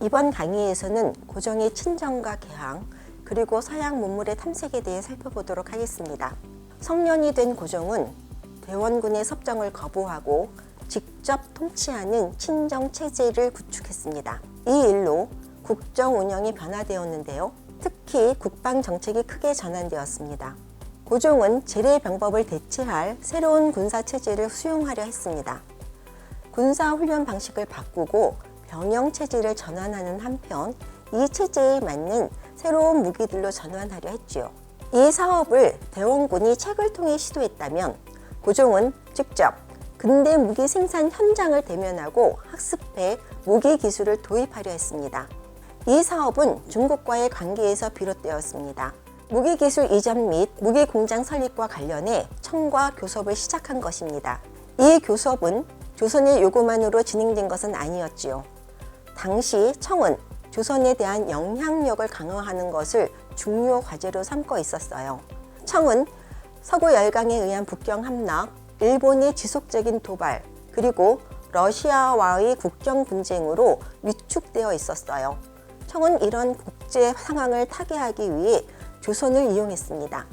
이번 강의에서는 고종의 친정과 개항, 그리고 서양 문물의 탐색에 대해 살펴보도록 하겠습니다. 성년이 된 고종은 대원군의 섭정을 거부하고 직접 통치하는 친정 체제를 구축했습니다. 이 일로 국정 운영이 변화되었는데요. 특히 국방 정책이 크게 전환되었습니다. 고종은 제래병법을 대체할 새로운 군사 체제를 수용하려 했습니다. 군사 훈련 방식을 바꾸고 병영 체제를 전환하는 한편 이 체제에 맞는 새로운 무기들로 전환하려 했지요. 이 사업을 대원군이 책을 통해 시도했다면 고종은 직접 근대 무기 생산 현장을 대면하고 학습해 무기 기술을 도입하려 했습니다. 이 사업은 중국과의 관계에서 비롯되었습니다. 무기 기술 이전 및 무기 공장 설립과 관련해 청과 교섭을 시작한 것입니다. 이 교섭은 조선의 요구만으로 진행된 것은 아니었지요. 당시 청은 조선에 대한 영향력을 강화하는 것을 중요 과제로 삼고 있었어요. 청은 서구 열강에 의한 북경 함락, 일본의 지속적인 도발, 그리고 러시아와의 국경 분쟁으로 위축되어 있었어요. 청은 이런 국제 상황을 타개하기 위해 조선을 이용했습니다.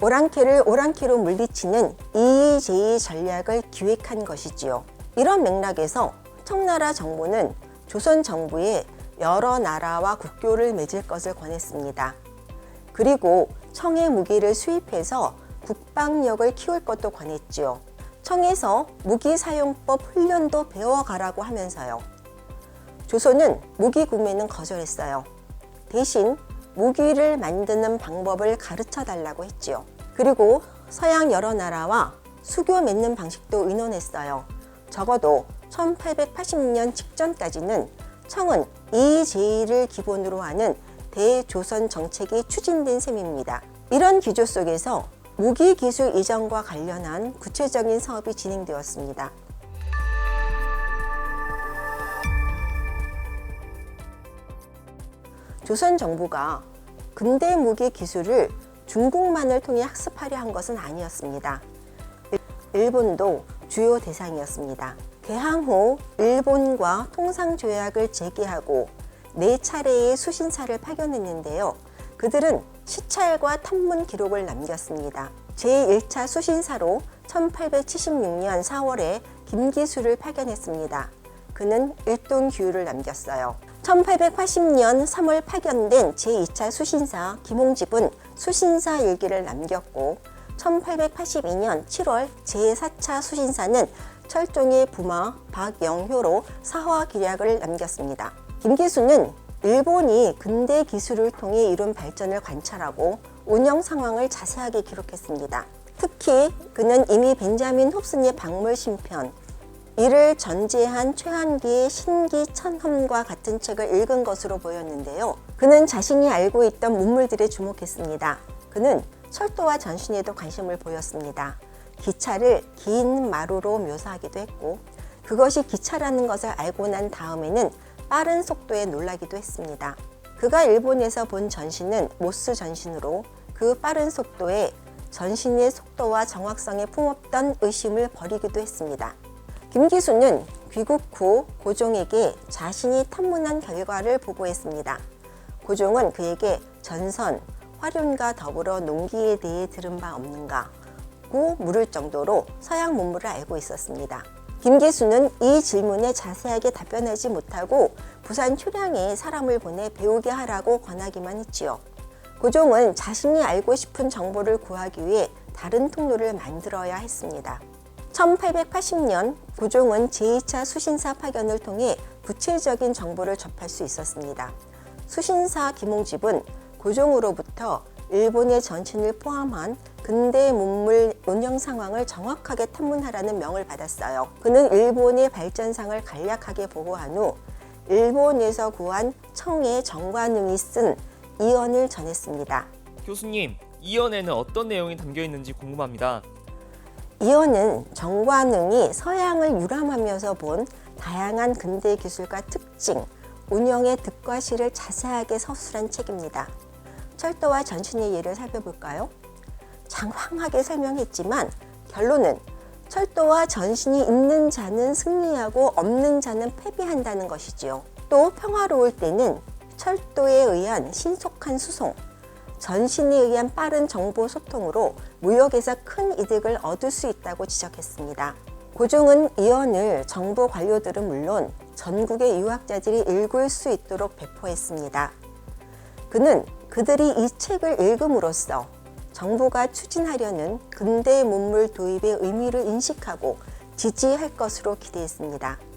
오랑캐를 오랑캐로 물리치는 이의제의 전략을 기획한 것이지요. 이런 맥락에서 청나라 정부는 조선 정부에 여러 나라와 국교를 맺을 것을 권했습니다. 그리고 청의 무기를 수입해서 국방력을 키울 것도 권했지요. 청에서 무기 사용법 훈련도 배워가라고 하면서요. 조선은 무기 구매는 거절했어요. 대신 무기를 만드는 방법을 가르쳐 달라고 했지요. 그리고 서양 여러 나라와 수교 맺는 방식도 의논했어요. 적어도 1880년 직전까지는 청은 이의제의를 기본으로 하는 대조선 정책이 추진된 셈입니다. 이런 기조 속에서 무기 기술 이전과 관련한 구체적인 사업이 진행되었습니다. 조선 정부가 근대 무기 기술을 중국만을 통해 학습하려 한 것은 아니었습니다. 일본도 주요 대상이었습니다. 개항 후 일본과 통상조약을 재개하고 4차례의 수신사를 파견했는데요. 그들은 시찰과 탐문 기록을 남겼습니다. 제1차 수신사로 1876년 4월에 김기수를 파견했습니다. 그는 일동규율을 남겼어요. 1880년 3월 파견된 제2차 수신사 김홍집은 수신사 일기를 남겼고 1882년 7월 제4차 수신사는 철종의 부마 박영효로 사화 기략을 남겼습니다. 김기수는 일본이 근대 기술을 통해 이룬 발전을 관찰하고 운영 상황을 자세하게 기록했습니다. 특히 그는 이미 벤자민 홉슨의 박물 심편, 이를 전제한 최한기의 신기천험과 같은 책을 읽은 것으로 보였는데요. 그는 자신이 알고 있던 문물들에 주목했습니다. 그는 철도와 전신에도 관심을 보였습니다. 기차를 긴 마루로 묘사하기도 했고 그것이 기차라는 것을 알고 난 다음에는 빠른 속도에 놀라기도 했습니다. 그가 일본에서 본 전신은 모스 전신으로 그 빠른 속도에 전신의 속도와 정확성에 품었던 의심을 버리기도 했습니다. 김기수는 귀국 후 고종에게 자신이 탐문한 결과를 보고했습니다. 고종은 그에게 전선, 화륜과 더불어 농기에 대해 들은 바 없는가 고 물을 정도로 서양 문물을 알고 있었습니다. 김기수는 이 질문에 자세하게 답변하지 못하고 부산 초량에 사람을 보내 배우게 하라고 권하기만 했지요. 고종은 자신이 알고 싶은 정보를 구하기 위해 다른 통로를 만들어야 했습니다. 1880년 고종은 제2차 수신사 파견을 통해 구체적인 정보를 접할 수 있었습니다. 수신사 김홍집은 고종으로부터 일본의 전신을 포함한 근대 문물 운영 상황을 정확하게 탐문하라는 명을 받았어요. 그는 일본의 발전상을 간략하게 보고한 후 일본에서 구한 청의 정관웅이 쓴 이언을 전했습니다. 교수님, 이언에는 어떤 내용이 담겨 있는지 궁금합니다. 이언은 정관웅이 서양을 유람하면서 본 다양한 근대 기술과 특징, 운영의 득과 실을 자세하게 서술한 책입니다. 철도와 전신의 예를 살펴볼까요? 장황하게 설명했지만 결론은 철도와 전신이 있는 자는 승리하고 없는 자는 패배한다는 것이지요. 또 평화로울 때는 철도에 의한 신속한 수송, 전신에 의한 빠른 정보 소통으로 무역에서 큰 이득을 얻을 수 있다고 지적했습니다. 고종은 이언을 정부 관료들은 물론 전국의 유학자들이 읽을 수 있도록 배포했습니다. 그는 그들이 이 책을 읽음으로써 정부가 추진하려는 근대 문물 도입의 의미를 인식하고 지지할 것으로 기대했습니다.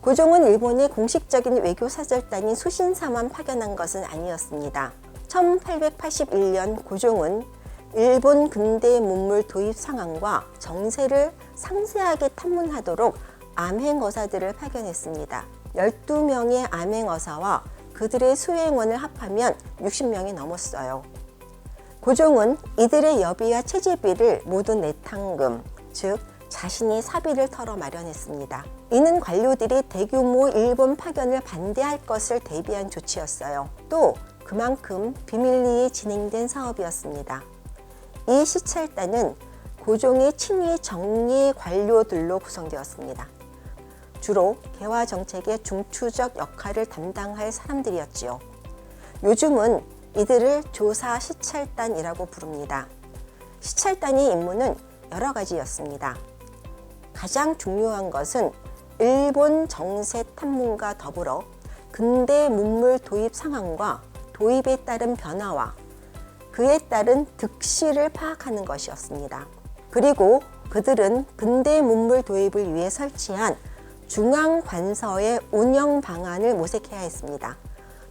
고종은 일본의 공식적인 외교사절단인 수신사만 파견한 것은 아니었습니다. 1881년 고종은 일본 근대 문물 도입 상황과 정세를 상세하게 탐문하도록 암행어사들을 파견했습니다. 12명의 암행어사와 그들의 수행원을 합하면 60명이 넘었어요. 고종은 이들의 여비와 채제비를 모두 내탕금, 즉 자신이 사비를 털어 마련했습니다. 이는 관료들이 대규모 일본 파견을 반대할 것을 대비한 조치였어요. 또 그만큼 비밀리에 진행된 사업이었습니다. 이 시찰단은 고종의 친위 정리 관료들로 구성되었습니다. 주로 개화 정책의 중추적 역할을 담당할 사람들이었지요. 요즘은 이들을 조사 시찰단이라고 부릅니다. 시찰단의 임무는 여러 가지였습니다. 가장 중요한 것은 일본 정세 탐문과 더불어 근대 문물 도입 상황과 도입에 따른 변화와 그에 따른 득실을 파악하는 것이었습니다. 그리고 그들은 근대 문물 도입을 위해 설치한 중앙관서의 운영 방안을 모색해야 했습니다.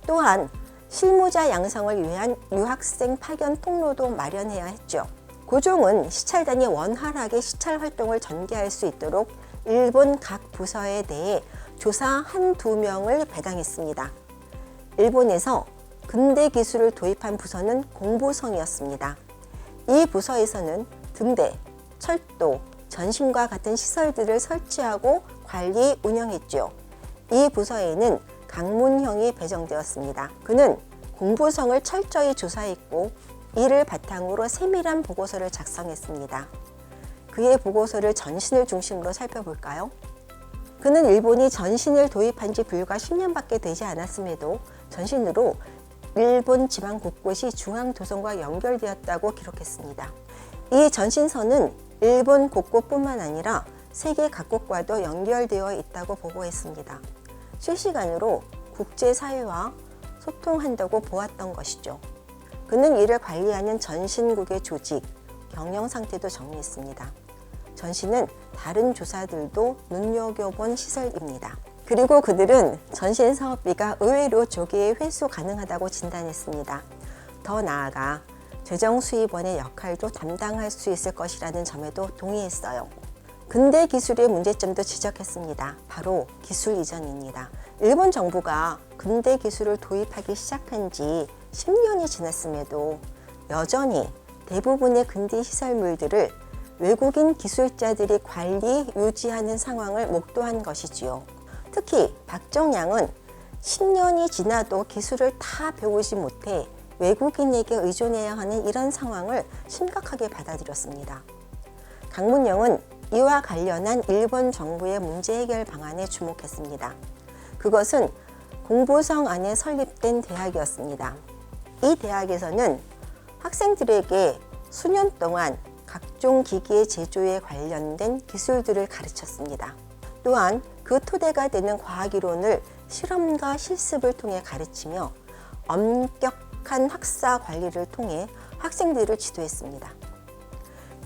또한 실무자 양성을 위한 유학생 파견 통로도 마련해야 했죠. 고종은 시찰단이 원활하게 시찰 활동을 전개할 수 있도록 일본 각 부서에 대해 조사 1~2명을 배당했습니다. 일본에서 근대 기술을 도입한 부서는 공보성이었습니다. 이 부서에서는 등대, 철도, 전신과 같은 시설들을 설치하고 관리, 운영했죠. 이 부서에는 강문형이 배정되었습니다. 그는 공보성을 철저히 조사했고 이를 바탕으로 세밀한 보고서를 작성했습니다. 그의 보고서를 전신을 중심으로 살펴볼까요? 그는 일본이 전신을 도입한 지 불과 10년밖에 되지 않았음에도 전신으로 일본 지방 곳곳이 중앙도성과 연결되었다고 기록했습니다. 이 전신선은 일본 곳곳뿐만 아니라 세계 각국과도 연결되어 있다고 보고했습니다. 실시간으로 국제사회와 소통한다고 보았던 것이죠. 그는 이를 관리하는 전신국의 조직, 경영 상태도 정리했습니다. 전신은 다른 조사들도 눈여겨본 시설입니다. 그리고 그들은 전신 사업비가 의외로 조기에 회수 가능하다고 진단했습니다. 더 나아가 재정수입원의 역할도 담당할 수 있을 것이라는 점에도 동의했어요. 근대 기술의 문제점도 지적했습니다. 바로 기술 이전입니다. 일본 정부가 근대 기술을 도입하기 시작한 지 10년이 지났음에도 여전히 대부분의 근대 시설물들을 외국인 기술자들이 관리, 유지하는 상황을 목도한 것이지요. 특히 박정양은 10년이 지나도 기술을 다 배우지 못해 외국인에게 의존해야 하는 이런 상황을 심각하게 받아들였습니다. 강문영은 이와 관련한 일본 정부의 문제 해결 방안에 주목했습니다. 그것은 공보성 안에 설립된 대학이었습니다. 이 대학에서는 학생들에게 수년 동안 각종 기기의 제조에 관련된 기술들을 가르쳤습니다. 또한 그 토대가 되는 과학이론을 실험과 실습을 통해 가르치며 엄격한 학사 관리를 통해 학생들을 지도했습니다.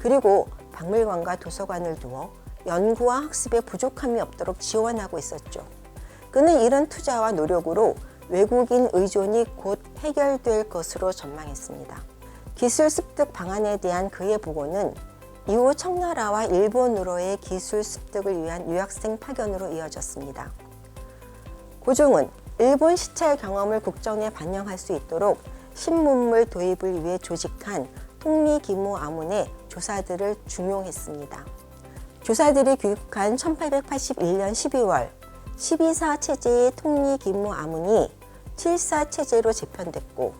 그리고 박물관과 도서관을 두어 연구와 학습에 부족함이 없도록 지원하고 있었죠. 그는 이런 투자와 노력으로 외국인 의존이 곧 해결될 것으로 전망했습니다. 기술 습득 방안에 대한 그의 보고는 이후 청나라와 일본으로의 기술 습득을 위한 유학생 파견으로 이어졌습니다. 고종은 일본 시찰 경험을 국정에 반영할 수 있도록 신문물 도입을 위해 조직한 통리기무 아문의 조사들을 중용했습니다. 조사들이 교육한 1881년 12월 12사 체제의 통리기무 아문이 7사 체제로 재편됐고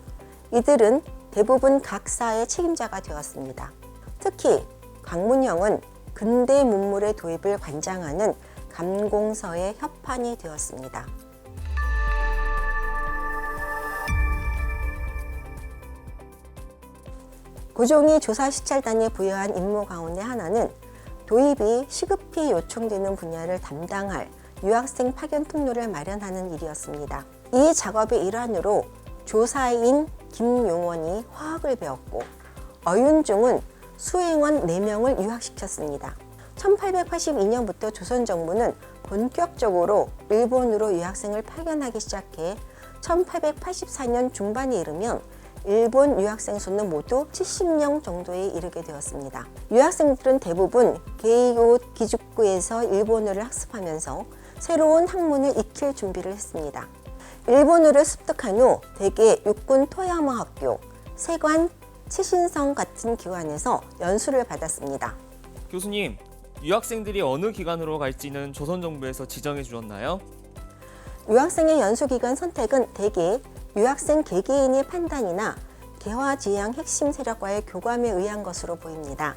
이들은 대부분 각 사의 책임자가 되었습니다. 특히 강문형은 근대 문물의 도입을 관장하는 감공서의 협판이 되었습니다. 고종이 조사시찰단에 부여한 임무 가운데 하나는 도입이 시급히 요청되는 분야를 담당할 유학생 파견 통로를 마련하는 일이었습니다. 이 작업의 일환으로 조사인 김용원이 화학을 배웠고 어윤중은 수행원 4명을 유학시켰습니다. 1882년부터 조선정부는 본격적으로 일본으로 유학생을 파견하기 시작해 1884년 중반에 이르면 일본 유학생 수는 모두 70명 정도에 이르게 되었습니다. 유학생들은 대부분 게이오 기죽구에서 일본어를 학습하면서 새로운 학문을 익힐 준비를 했습니다. 일본어를 습득한 후 대개 육군 토야마 학교, 세관, 치신성 같은 기관에서 연수를 받았습니다. 교수님, 유학생들이 어느 기관으로 갈지는 조선 정부에서 지정해 주었나요? 유학생의 연수기관 선택은 대개 유학생 개개인의 판단이나 개화지향 핵심 세력과의 교감에 의한 것으로 보입니다.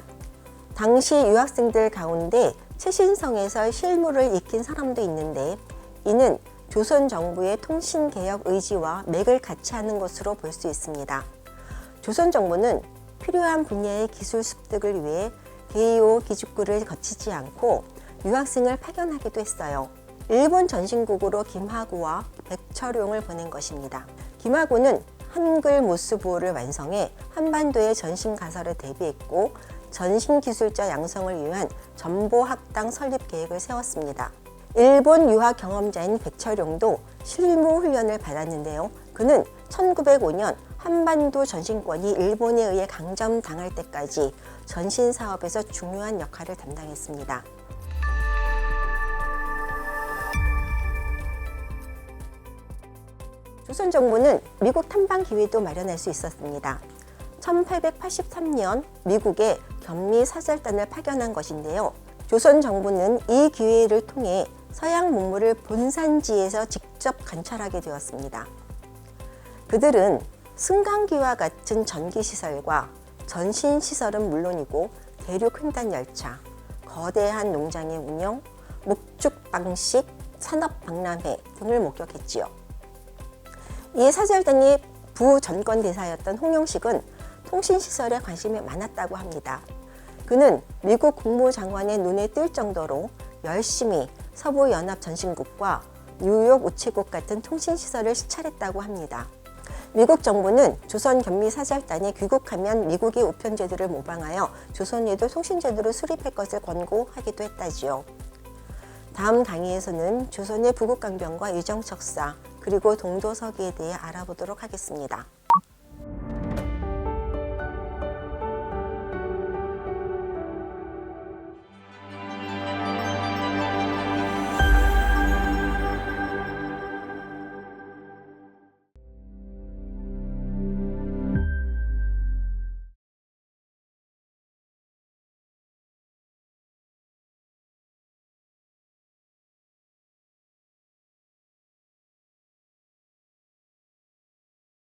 당시 유학생들 가운데 최신성에서 실무를 익힌 사람도 있는데 이는 조선 정부의 통신개혁 의지와 맥을 같이 하는 것으로 볼 수 있습니다. 조선 정부는 필요한 분야의 기술 습득을 위해 게이오 기죽구를 거치지 않고 유학생을 파견하기도 했어요. 일본 전신국으로 김하구와 백철용을 보낸 것입니다. 김하구는 한글 모스부호를 완성해 한반도의 전신 가설에 대비했고 전신 기술자 양성을 위한 전보학당 설립 계획을 세웠습니다. 일본 유학 경험자인 백철용도 실무 훈련을 받았는데요. 그는 1905년 한반도 전신권이 일본에 의해 강점당할 때까지 전신 사업에서 중요한 역할을 담당했습니다. 조선 정부는 미국 탐방 기회도 마련할 수 있었습니다. 1883년 미국에 견미 사절단을 파견한 것인데요. 조선 정부는 이 기회를 통해 서양 문물을 본산지에서 직접 관찰하게 되었습니다. 그들은 승강기와 같은 전기시설과 전신시설은 물론이고 대륙 횡단 열차, 거대한 농장의 운영, 목축 방식, 산업 박람회 등을 목격했지요. 이 사절단의 부전권 대사였던 홍영식은 통신시설에 관심이 많았다고 합니다. 그는 미국 국무장관의 눈에 띌 정도로 열심히 서부연합 전신국과 뉴욕 우체국 같은 통신시설을 시찰했다고 합니다. 미국 정부는 조선 견미 사절단이 귀국하면 미국의 우편제도를 모방하여 조선에도 통신제도를 수립할 것을 권고하기도 했다지요. 다음 강의에서는 조선의 부국강병과 유정척사 그리고 동도서기에 대해 알아보도록 하겠습니다.